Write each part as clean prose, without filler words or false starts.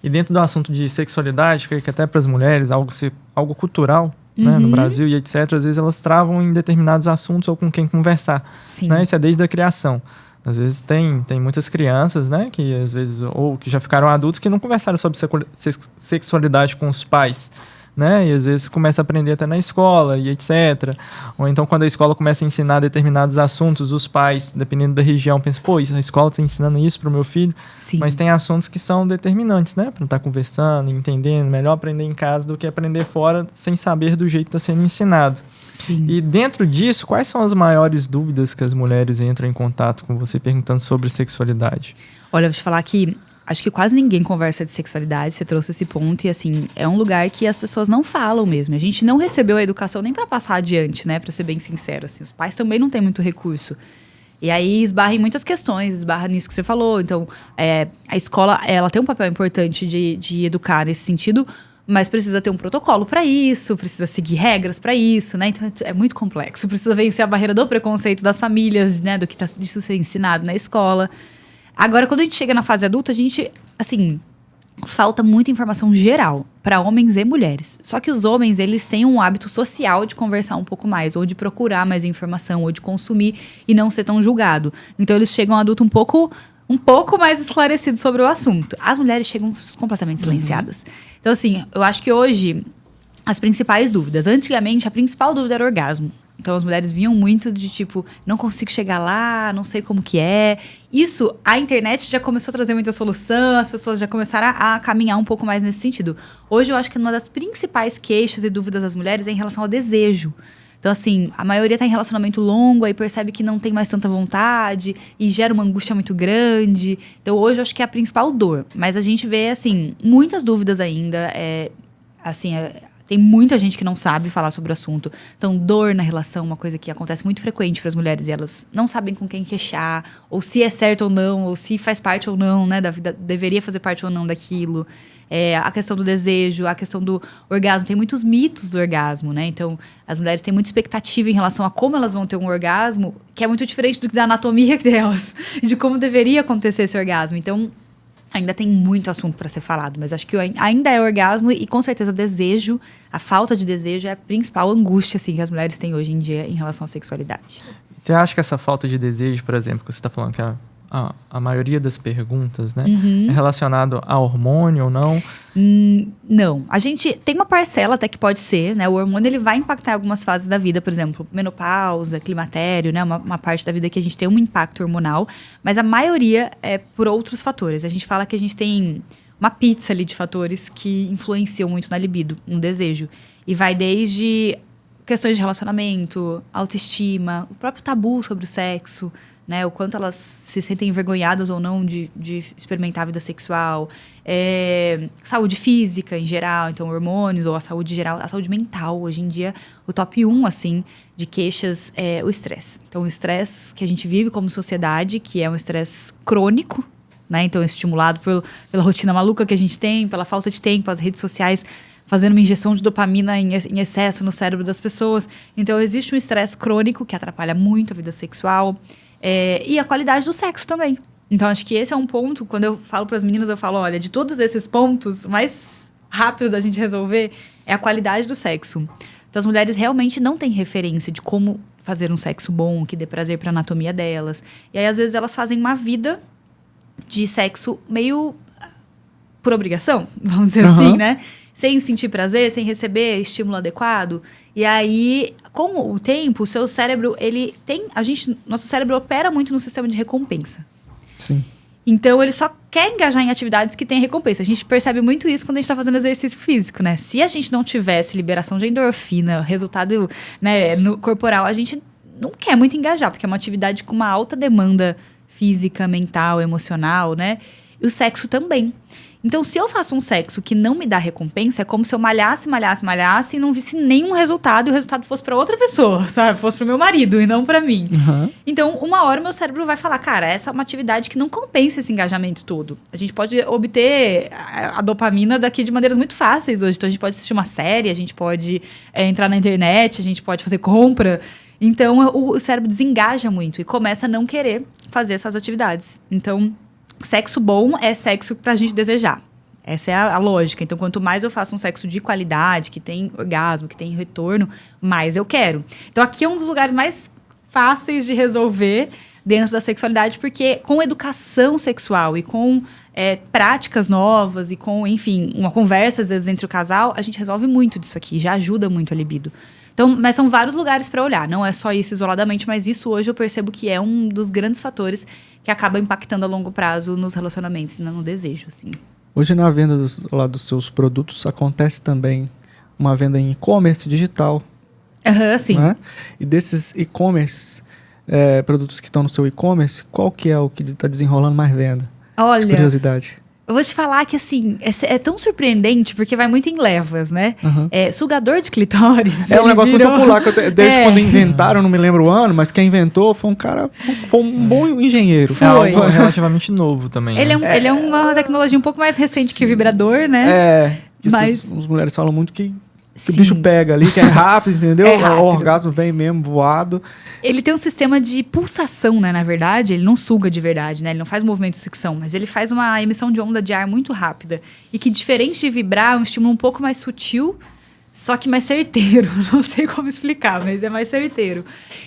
E dentro do assunto de sexualidade, que até para as mulheres, algo cultural, né, no Brasil e etc., às vezes elas travam em determinados assuntos ou com quem conversar. Sim. Né? Isso é desde a criação. Às vezes tem muitas crianças, né, que às vezes, ou que já ficaram adultos, que não conversaram sobre sexualidade com os pais. Né? E às vezes começa a aprender até na escola e etc. Ou então quando a escola começa a ensinar determinados assuntos, os pais, dependendo da região, pensam, pô, a escola está ensinando isso para o meu filho. Sim. Mas tem assuntos que são determinantes, né? Para estar conversando, entendendo. Melhor aprender em casa do que aprender fora sem saber do jeito que está sendo ensinado. Sim. E dentro disso, quais são as maiores dúvidas que as mulheres entram em contato com você perguntando sobre sexualidade? Olha, eu vou te falar que acho que quase ninguém conversa de sexualidade, você trouxe esse ponto, e assim, é um lugar que as pessoas não falam mesmo. A gente não recebeu a educação nem para passar adiante, né, para ser bem sincero, assim. Os pais também não têm muito recurso. E aí esbarra em muitas questões, esbarra nisso que você falou. Então, a escola, ela tem um papel importante de educar nesse sentido, mas precisa ter um protocolo para isso, precisa seguir regras para isso, né? Então, é muito complexo. Precisa vencer a barreira do preconceito das famílias, né, do que disso ser ensinado na escola. Agora, quando a gente chega na fase adulta, a gente, assim, falta muita informação geral para homens e mulheres. Só que os homens, eles têm um hábito social de conversar um pouco mais, ou de procurar mais informação, ou de consumir e não ser tão julgado. Então, eles chegam ao adulto um pouco mais esclarecidos sobre o assunto. As mulheres chegam completamente silenciadas. Então, assim, eu acho que hoje, as principais dúvidas. Antigamente, a principal dúvida era o orgasmo. Então, as mulheres vinham muito de tipo, não consigo chegar lá, não sei como que é. Isso, a internet já começou a trazer muita solução, as pessoas já começaram a caminhar um pouco mais nesse sentido. Hoje, eu acho que uma das principais queixas e dúvidas das mulheres é em relação ao desejo. Então, assim, a maioria está em relacionamento longo, aí percebe que não tem mais tanta vontade e gera uma angústia muito grande. Então, hoje, eu acho que é a principal dor. Mas a gente vê, assim, muitas dúvidas ainda. Tem muita gente que não sabe falar sobre o assunto. Então, dor na relação, uma coisa que acontece muito frequente para as mulheres. E elas não sabem com quem queixar, ou se é certo ou não, ou se faz parte ou não, né, da vida, deveria fazer parte ou não daquilo. A questão do desejo, a questão do orgasmo. Tem muitos mitos do orgasmo, né? Então, as mulheres têm muita expectativa em relação a como elas vão ter um orgasmo, que é muito diferente da anatomia delas, de como deveria acontecer esse orgasmo. Então, ainda tem muito assunto para ser falado, mas acho que ainda é orgasmo e, com certeza, desejo, a falta de desejo é a principal angústia assim, que as mulheres têm hoje em dia em relação à sexualidade. Você acha que essa falta de desejo, por exemplo, que você está falando que a maioria das perguntas, né, é relacionado a hormônio ou não? Não. A gente tem uma parcela até que pode ser, né? O hormônio ele vai impactar algumas fases da vida, por exemplo, menopausa, climatério, né? Uma parte da vida que a gente tem um impacto hormonal, mas a maioria é por outros fatores. A gente fala que a gente tem uma pizza ali de fatores que influenciam muito na libido, no desejo. E vai desde questões de relacionamento, autoestima, o próprio tabu sobre o sexo, né, o quanto elas se sentem envergonhadas ou não de experimentar a vida sexual, saúde física em geral, então hormônios ou a saúde geral, a saúde mental. Hoje em dia, o top 1, assim, de queixas é o estresse. Então, o estresse que a gente vive como sociedade, que é um estresse crônico, né, então estimulado pela rotina maluca que a gente tem, pela falta de tempo, as redes sociais fazendo uma injeção de dopamina em excesso no cérebro das pessoas. Então, existe um estresse crônico que atrapalha muito a vida sexual. E a qualidade do sexo também. Então, acho que esse é um ponto, quando eu falo para as meninas, eu falo, olha, de todos esses pontos, o mais rápido da gente resolver é a qualidade do sexo. Então, as mulheres realmente não têm referência de como fazer um sexo bom, que dê prazer para a anatomia delas. E aí, às vezes, elas fazem uma vida de sexo meio por obrigação, vamos dizer assim, né? Sem sentir prazer, sem receber estímulo adequado. E aí, com o tempo, o seu cérebro, nosso cérebro opera muito no sistema de recompensa. Sim. Então, ele só quer engajar em atividades que têm recompensa. A gente percebe muito isso quando a gente está fazendo exercício físico, né? Se a gente não tivesse liberação de endorfina, resultado, né, no corporal, a gente não quer muito engajar, porque é uma atividade com uma alta demanda física, mental, emocional, né? E o sexo também. Então, se eu faço um sexo que não me dá recompensa, é como se eu malhasse e não visse nenhum resultado, e o resultado fosse pra outra pessoa, sabe? Fosse pro meu marido e não pra mim. Então, uma hora o meu cérebro vai falar, cara, essa é uma atividade que não compensa esse engajamento todo. A gente pode obter a dopamina daqui de maneiras muito fáceis hoje. Então, a gente pode assistir uma série, a gente pode entrar na internet, a gente pode fazer compra. Então, o cérebro desengaja muito e começa a não querer fazer essas atividades. Então, sexo bom é sexo pra gente desejar. Essa é a lógica. Então, quanto mais eu faço um sexo de qualidade, que tem orgasmo, que tem retorno, mais eu quero. Então, aqui é um dos lugares mais fáceis de resolver dentro da sexualidade, porque com educação sexual e com práticas novas e com, enfim, uma conversa, às vezes, entre o casal, a gente resolve muito disso aqui, já ajuda muito a libido. Então, mas são vários lugares para olhar, não é só isso isoladamente, mas isso hoje eu percebo que é um dos grandes fatores que acaba impactando a longo prazo nos relacionamentos, no desejo, assim. Hoje na venda dos seus produtos acontece também uma venda em e-commerce digital. Sim. Né? E desses e-commerce, produtos que estão no seu e-commerce, qual que é o que está desenrolando mais venda? Olha, de curiosidade. Eu vou te falar que, assim, é tão surpreendente, porque vai muito em levas, né? Sugador de clitóris. É um negócio muito popular, desde quando inventaram, não me lembro o ano, mas quem inventou foi um cara, foi um bom engenheiro. É algo relativamente novo também. Ele, né? ele é uma tecnologia um pouco mais recente que o vibrador, né? Mas as mulheres falam muito que o bicho pega ali, que é rápido, entendeu? O orgasmo vem mesmo voado. Ele tem um sistema de pulsação, né? Na verdade, ele não suga de verdade, né? Ele não faz movimento de sucção, mas ele faz uma emissão de onda de ar muito rápida. E que, diferente de vibrar, é um estímulo um pouco mais sutil, só que mais certeiro. Não sei como explicar, mas é mais certeiro.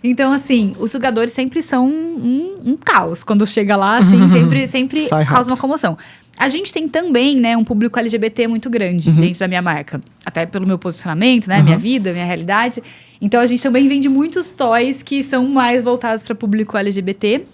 Então, assim, os sugadores sempre são um caos. Quando chega lá, assim, sempre causa uma comoção. A gente tem também, né, um público LGBT muito grande dentro da minha marca. Até pelo meu posicionamento, né? Minha vida, minha realidade. Então, a gente também vende muitos toys que são mais voltados para público LGBT.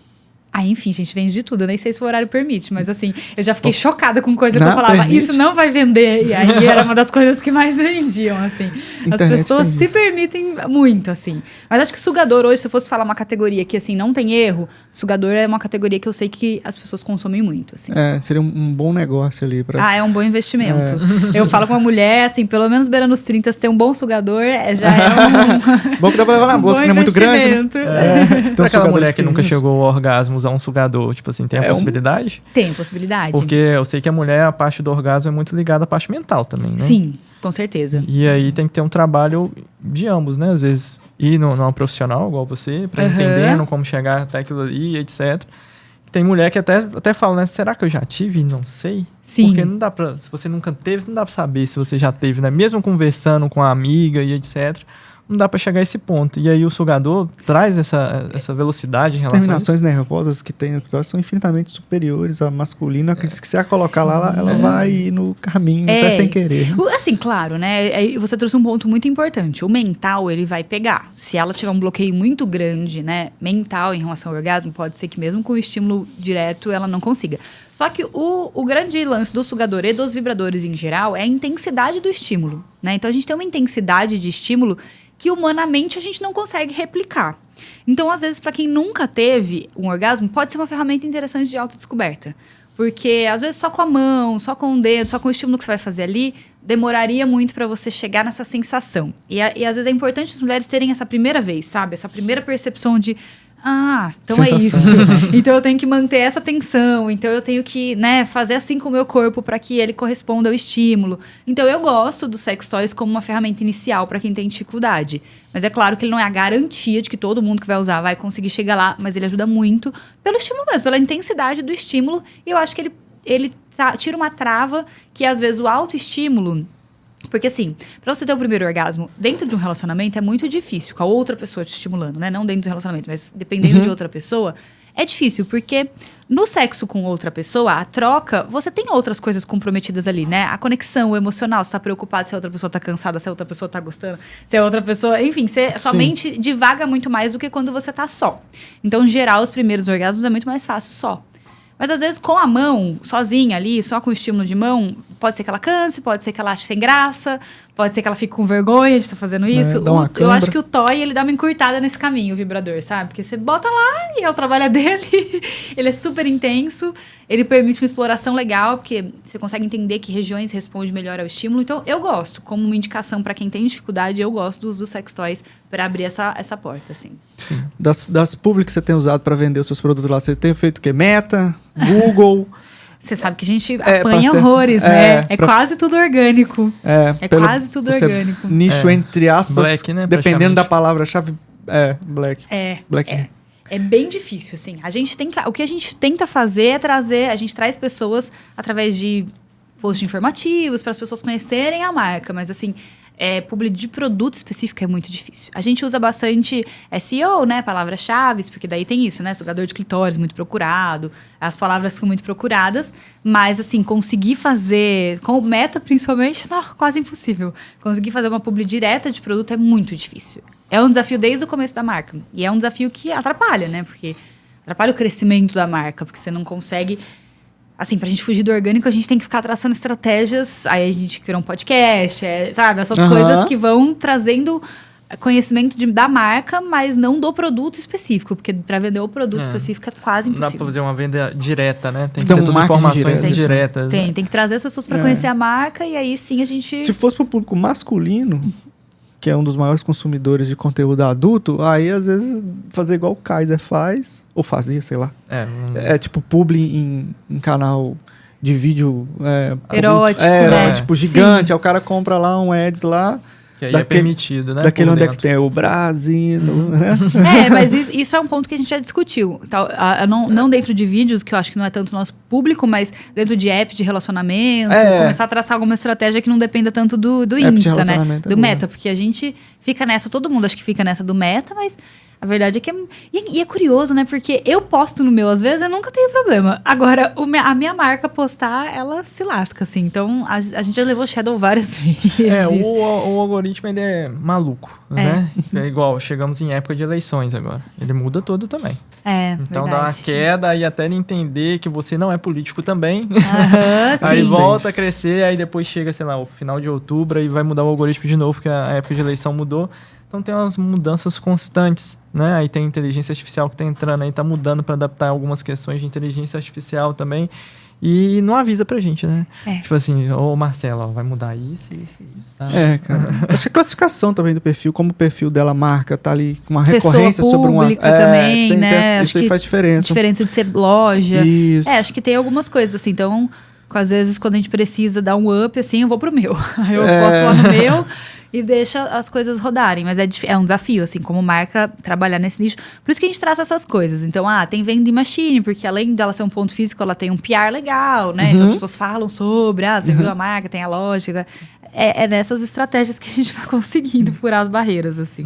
Enfim, a gente vende de tudo. Eu nem sei se o horário permite, mas assim, eu já fiquei chocada com coisa que eu falava, permite. Isso não vai vender. E aí era uma das coisas que mais vendiam, assim. As pessoas se permitem muito, assim. Mas acho que sugador hoje, se eu fosse falar uma categoria que, assim, não tem erro, sugador é uma categoria que eu sei que as pessoas consomem muito, assim. Seria um bom negócio ali. É um bom investimento. Eu falo com uma mulher, assim, pelo menos beirando os 30, se tem um bom sugador, já é bom que dá pra levar na bolsa, que não é muito grande. Né? Então, aquela mulher que nunca chegou ao orgasmo usar um sugador, tipo assim, tem a possibilidade? Tem possibilidade. Porque eu sei que a mulher, a parte do orgasmo é muito ligada à parte mental também, né? Sim, com certeza. E aí tem que ter um trabalho de ambos, né? Às vezes ir numa profissional igual você, pra entendendo como chegar até aquilo ali, etc. Tem mulher que até fala, né? Será que eu já tive? Não sei. Sim. Porque não dá pra... Se você nunca teve, não dá pra saber se você já teve, né? Mesmo conversando com a amiga e etc., não dá pra chegar a esse ponto. E aí o sugador traz essa velocidade em relação a isso. As terminações nervosas que tem no clitóris são infinitamente superiores à masculina. Que se você a colocar lá, ela vai ir no caminho, até sem querer. Assim, claro, né? Você trouxe um ponto muito importante. O mental, ele vai pegar. Se ela tiver um bloqueio muito grande, né? Mental em relação ao orgasmo, pode ser que mesmo com o estímulo direto, ela não consiga. Só que o grande lance do sugador e dos vibradores em geral é a intensidade do estímulo, né? Então, a gente tem uma intensidade de estímulo que humanamente a gente não consegue replicar. Então, às vezes, para quem nunca teve um orgasmo, pode ser uma ferramenta interessante de autodescoberta. Porque, às vezes, só com a mão, só com o dedo, só com o estímulo que você vai fazer ali, demoraria muito para você chegar nessa sensação. E às vezes é importante as mulheres terem essa primeira vez, sabe? Essa primeira percepção de... então sensação. É isso. Então eu tenho que manter essa tensão. Então eu tenho que, né, fazer assim com o meu corpo para que ele corresponda ao estímulo. Então eu gosto dos sex toys como uma ferramenta inicial para quem tem dificuldade. Mas é claro que ele não é a garantia de que todo mundo que vai usar vai conseguir chegar lá. Mas ele ajuda muito pelo estímulo mesmo, pela intensidade do estímulo. E eu acho que ele tira uma trava que às vezes o autoestímulo... Porque assim, pra você ter o primeiro orgasmo dentro de um relacionamento é muito difícil, com a outra pessoa te estimulando, né? Não dentro do relacionamento, mas dependendo de outra pessoa, é difícil, porque no sexo com outra pessoa, a troca, você tem outras coisas comprometidas ali, né? A conexão, o emocional, você tá preocupado se a outra pessoa tá cansada, se a outra pessoa tá gostando, se a outra pessoa... Enfim, sua mente divaga muito mais do que quando você tá só. Então, em geral, os primeiros orgasmos é muito mais fácil só. Mas às vezes com a mão, sozinha ali, só com o estímulo de mão, pode ser que ela canse, pode ser que ela ache sem graça, pode ser que ela fique com vergonha de estar fazendo isso. Eu acho que o toy, ele dá uma encurtada nesse caminho, o vibrador, sabe? Porque você bota lá e é o trabalho dele, ele é super intenso, ele permite uma exploração legal, porque você consegue entender que regiões respondem melhor ao estímulo. Então, eu gosto, como uma indicação para quem tem dificuldade, eu gosto do uso dos sex toys para abrir essa porta, assim. Sim. Das publics que você tem usado para vender os seus produtos lá, você tem feito o quê? Meta? Google? Você sabe que a gente apanha horrores, né? Quase tudo orgânico. Quase tudo orgânico. Nicho, entre aspas, black, né, dependendo da palavra-chave, black. Black. É bem difícil, assim. O que a gente tenta fazer é trazer... A gente traz pessoas através de posts informativos para as pessoas conhecerem a marca, mas assim, publi de produto específico é muito difícil. A gente usa bastante SEO, né, palavras-chave, porque daí tem isso, né, sugador de clitóris muito procurado, as palavras são muito procuradas, mas assim, conseguir fazer, com meta principalmente, quase impossível. Conseguir fazer uma publi direta de produto é muito difícil. É um desafio desde o começo da marca, e é um desafio que atrapalha, né, porque atrapalha o crescimento da marca, porque você não consegue... Assim, pra gente fugir do orgânico, a gente tem que ficar traçando estratégias. Aí a gente criou um podcast, sabe? Essas coisas que vão trazendo conhecimento da marca, mas não do produto específico. Porque pra vender o produto específico é quase impossível. Não dá pra fazer uma venda direta, né? Tem que Então, ser tudo informações diretas. Tem que trazer as pessoas pra conhecer a marca e aí sim a gente... Se fosse pro público masculino, que é um dos maiores consumidores de conteúdo adulto, aí às vezes fazer igual o Kaiser faz, ou fazia, sei lá. É tipo publi em canal de vídeo... erótico, tipo gigante. Sim. Aí o cara compra lá um ads lá... Que aí é permitido, né? Daquele onde é que tem o Brasil, né? Mas isso é um ponto que a gente já discutiu. Não dentro de vídeos, que eu acho que não é tanto nosso público, mas dentro de app de relacionamento, começar a traçar alguma estratégia que não dependa tanto do Insta, né? Do Meta, porque a gente fica nessa, todo mundo acho que fica nessa do Meta, mas a verdade é que é curioso, né? Porque eu posto no meu, às vezes, eu nunca tenho problema. Agora, a minha marca postar, ela se lasca, assim. Então, a gente já levou Shadow várias vezes. O algoritmo, ele é maluco, né? É igual, chegamos em época de eleições agora. Ele muda todo também. Então, dá uma queda e até ele entender que você não é político também. Aí volta a crescer, aí depois chega, sei lá, o final de outubro e vai mudar o algoritmo de novo, porque a época de eleição mudou. Então tem umas mudanças constantes, né? Aí tem inteligência artificial que tá entrando aí, tá mudando para adaptar algumas questões de inteligência artificial também. E não avisa pra gente, né? Tipo assim, Marcelo, vai mudar isso. Tá? Cara. Acho que a classificação também do perfil, como o perfil dela marca, tá ali com uma recorrência sobre uma... também, né? Isso aí faz diferença. Diferença de ser loja. Isso. Acho que tem algumas coisas, assim. Então, às vezes, quando a gente precisa dar um up, assim, eu vou pro meu. Eu posto lá no meu... E deixa as coisas rodarem. Mas é um desafio, assim, como marca, trabalhar nesse nicho. Por isso que a gente traça essas coisas. Então, tem vending machine, porque além dela ser um ponto físico, ela tem um PR legal, né? Então, as pessoas falam sobre, você viu a marca, tem a loja. É nessas estratégias que a gente vai conseguindo furar as barreiras, assim.